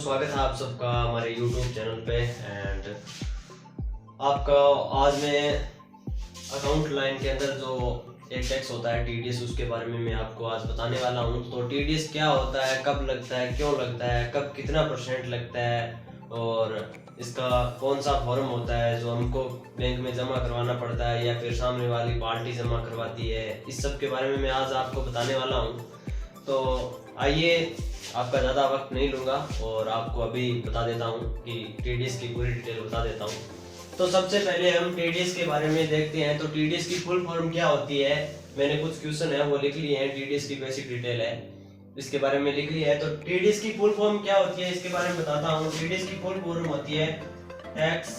स्वागत है आप सबका हमारे YouTube चैनल पे। एंड आपका आज मैं अकाउंट लाइन के अंदर जो एक टैक्स होता है टीडीएस, उसके बारे में मैं आपको आज बताने वाला हूँ। तो टीडीएस क्या होता है, कब लगता है, क्यों लगता है, कब कितना % लगता है और इसका कौन सा फॉर्म होता है जो हमको बैंक में जमा करवाना पड़ता है या फिर सामने वाली पार्टी जमा करवाती है, इस सब के बारे में मैं आज आपको बताने वाला हूँ। तो आइए, आपका ज़्यादा वक्त नहीं लूँगा और आपको अभी बता देता हूँ कि टीडीएस की पूरी डिटेल बता देता हूँ। तो सबसे पहले हम टीडीएस के बारे में देखते हैं। तो टीडीएस की फुल फॉर्म क्या होती है, मैंने कुछ क्वेश्चन है वो लिख लिए हैं। टीडीएस की बेसिक डिटेल है, इसके बारे में लिख लिया है। तो टीडीएस की फुल फॉर्म क्या होती है इसके बारे में बताता हूँ। टीडीएस की फुल फॉर्म होती है टैक्स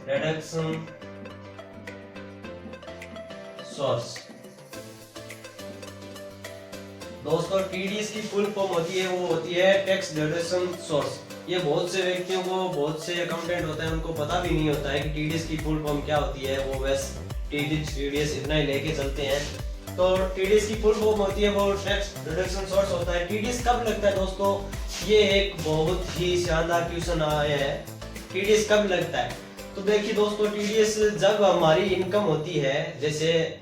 रिडक्शन सोर्स। दोस्तों, टीडीएस की फुल फॉर्म होती है वो होती है टैक्स डिडक्शन सोर्स। ये बहुत से व्यक्तियों को, बहुत से अकाउंटेंट होते हैं उनको पता भी नहीं होता है कि टीडीएस की फुल फॉर्म क्या होती है। वो बस टीडीएस इतना ही लेके चलते हैं। तो टीडीएस की फुल फॉर्म होती है वो टैक्स डिडक्शन सोर्स होता है। टीडीएस कब लगता है दोस्तों, ये एक बहुत ही शानदार क्वेश्चन आया है। टीडीएस कब लगता है? तो देखिए दोस्तों, टीडीएस जब हमारी इनकम होती है, जैसे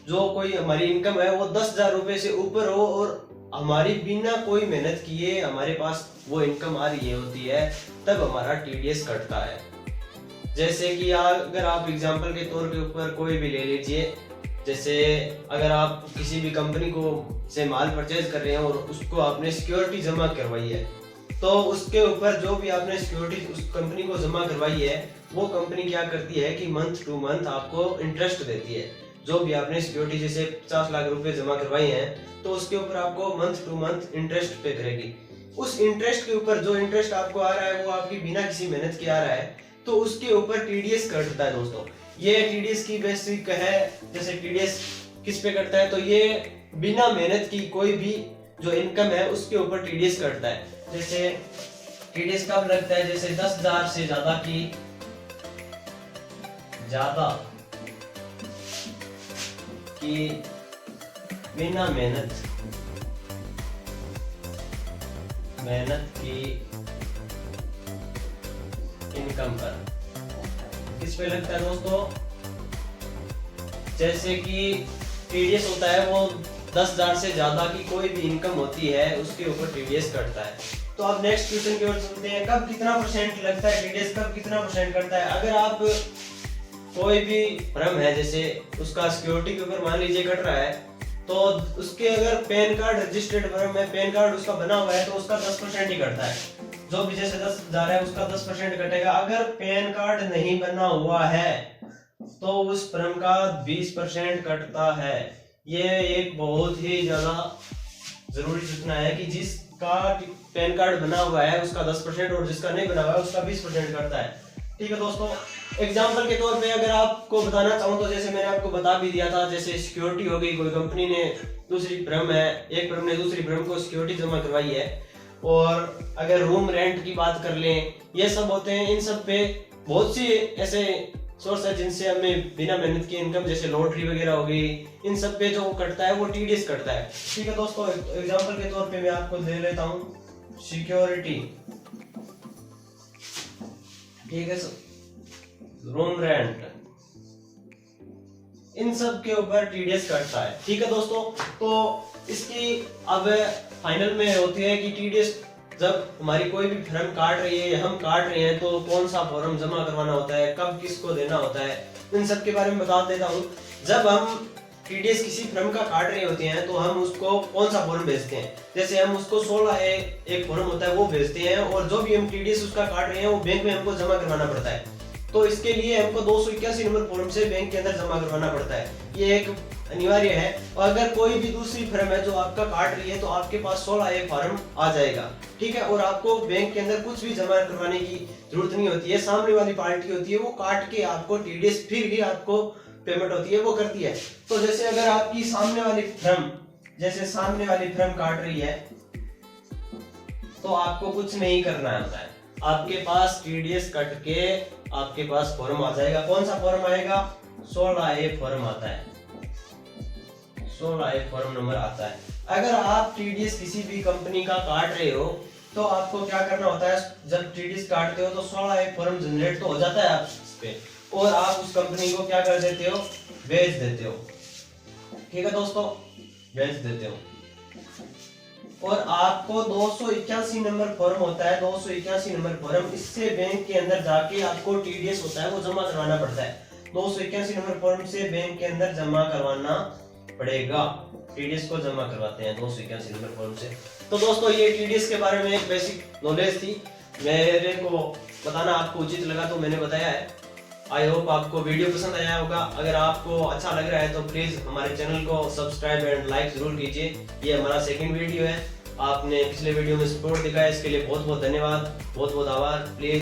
जो कोई हमारी इनकम है वो 10,000 रुपए से ऊपर हो और हमारी बिना कोई मेहनत किए हमारे पास वो इनकम आ रही होती है, तब हमारा टीडीएस कटता है। जैसे कि अगर आप एग्जांपल के तौर के ऊपर कोई भी ले लीजिए, जैसे अगर आप किसी भी कंपनी को से माल परचेज कर रहे हैं और उसको आपने सिक्योरिटी जमा करवाई है, तो उसके ऊपर जो भी आपने सिक्योरिटी उस कंपनी को जमा करवाई है, वो कंपनी क्या करती है कि मंथ टू मंथ आपको इंटरेस्ट देती है। जो भी आपने सिक्योरिटी जैसे 50 लाख रुपए जमा करवाई हैं, तो उसके ऊपर आपको मंथ टू मंथ इंटरेस्ट पे करेगी। उस इंटरेस्ट के ऊपर जो इंटरेस्ट आपको आ रहा है वो आपकी बिना किसी मेहनत के आ रहा है, तो उसके ऊपर टीडीएस कटता है। दोस्तों, ये टीडीएस की बेसिक है। जैसे टीडीएस किस पे कटता है, तो ये बिना मेहनत की कोई भी जो इनकम है उसके ऊपर टीडीएस कटता है। जैसे टीडीएस कब लगता है, जैसे 10,000 से ज्यादा की बिना मेहनत की इनकम पर किस पे लगता है दोस्तों? जैसे कि टीडीएस होता है वो 10,000 से ज्यादा की कोई भी इनकम होती है उसके ऊपर टीडीएस कटता है। तो अब नेक्स्ट क्वेश्चन की ओर चलते हैं। कब कितना % लगता है टीडीएस, कब कितना % कटता है? अगर आप कोई भी फर्म है, जैसे उसका सिक्योरिटी के ऊपर मान लीजिए कट रहा है, तो उसके अगर पैन कार्ड रजिस्टर्ड फर्म है, पैन कार्ड उसका बना हुआ है, तो उसका 10% ही कटता है। जो भी जैसे 10,000 है उसका 10% कटेगा। अगर पैन कार्ड नहीं बना हुआ है तो उस फर्म का 20% कटता है। ये एक बहुत ही ज्यादा जरूरी सूचना है कि जिसका पैन कार्ड बना हुआ है उसका 10% और जिसका नहीं बना हुआ है उसका 20% कटता है। ठीक है दोस्तों, एग्जाम्पल के तौर पे अगर आपको बताना चाहूँ तो जैसे मैंने आपको बता भी दिया था, जैसे सिक्योरिटी हो गई, कोई कंपनी ने दूसरी फर्म है, एक फर्म ने दूसरी फर्म को सिक्योरिटी जमा करवाई है, और अगर रूम रेंट की बात कर लें, ये सब होते हैं। इन सब पे बहुत सी ऐसे सोर्स है जिनसे हमें बिना मेहनत की इनकम, जैसे लॉटरी वगैरह हो गई, इन सब पे जो कटता है वो टीडीएस कटता है। ठीक है दोस्तों, एग्जाम्पल के तौर पे मैं आपको दे लेता हूँ सिक्योरिटी, ठीक है, रूम रेंट, इन सब के ऊपर टीडीएस कटता है। ठीक है दोस्तों, तो इसकी अब फाइनल में होती है कि टीडीएस जब हमारी कोई भी फर्म काट रही है या हम काट रहे हैं, तो कौन सा फॉर्म जमा करवाना होता है, कब किसको देना होता है, इन सब के बारे में बता देता हूँ। जब हम टीडीएस किसी फर्म का काट रहे होते हैं तो हम उसको कौन सा फॉर्म भेजते हैं, जैसे हम उसको 16A एक फॉर्म होता है वो भेजते हैं, और जो भी हम टीडीएस उसका काट रहे हैं वो बैंक में हमको जमा करवाना पड़ता है। तो इसके लिए हमको 281 नंबर फॉर्म से बैंक के अंदर जमा करवाना पड़ता है, ये एक अनिवार्य है। और अगर कोई भी दूसरी फर्म है जो आपका काट रही है तो आपके पास 16A फॉर्म आ जाएगा। ठीक है, और आपको बैंक के अंदर कुछ भी जमा करवाने की जरूरत नहीं होती है। सामने वाली पार्टी होती है वो काट के आपको टीडीएस फिर भी आपको पेमेंट होती है वो करती है। तो जैसे अगर आपकी सामने वाली फर्म काट रही है तो आपको कुछ नहीं करना होता है, आपके पास टीडीएस कट के आपके पास फॉर्म आ जाएगा। कौन सा फॉर्म आएगा? 16A फॉर्म आता है, 16A फॉर्म नंबर आता है। अगर आप टीडीएस किसी भी कंपनी का काट रहे हो तो आपको क्या करना होता है, जब टीडीएस काटते हो तो 16 एक फॉर्म जनरेट तो हो जाता है आप इस पे, और आप उस कंपनी को क्या कर देते हो, भेज देते हो। ठीक है दोस्तों, भेज देते हो। और आपको 281 नंबर फॉर्म होता है, 281 नंबर फॉर्म, इससे बैंक के अंदर जाके आपको टीडीएस होता है वो जमा करवाना पड़ता है। 281 नंबर फॉर्म से बैंक के अंदर जमा करवाना पड़ेगा, टीडीएस को जमा करवाते हैं 281 नंबर फॉर्म से। तो दोस्तों ये टीडीएस के बारे में एक बेसिक नॉलेज थी, मेरे को बताना आपको उचित लगा तो मैंने बताया है। आई होप आपको वीडियो पसंद आया होगा। अगर आपको अच्छा लग रहा है तो प्लीज हमारे चैनल को सब्सक्राइब एंड लाइक जरूर कीजिए। ये हमारा सेकंड वीडियो है, आपने पिछले वीडियो में सपोर्ट दिखाया, इसके लिए बहुत बहुत धन्यवाद, बहुत बहुत आभार। प्लीज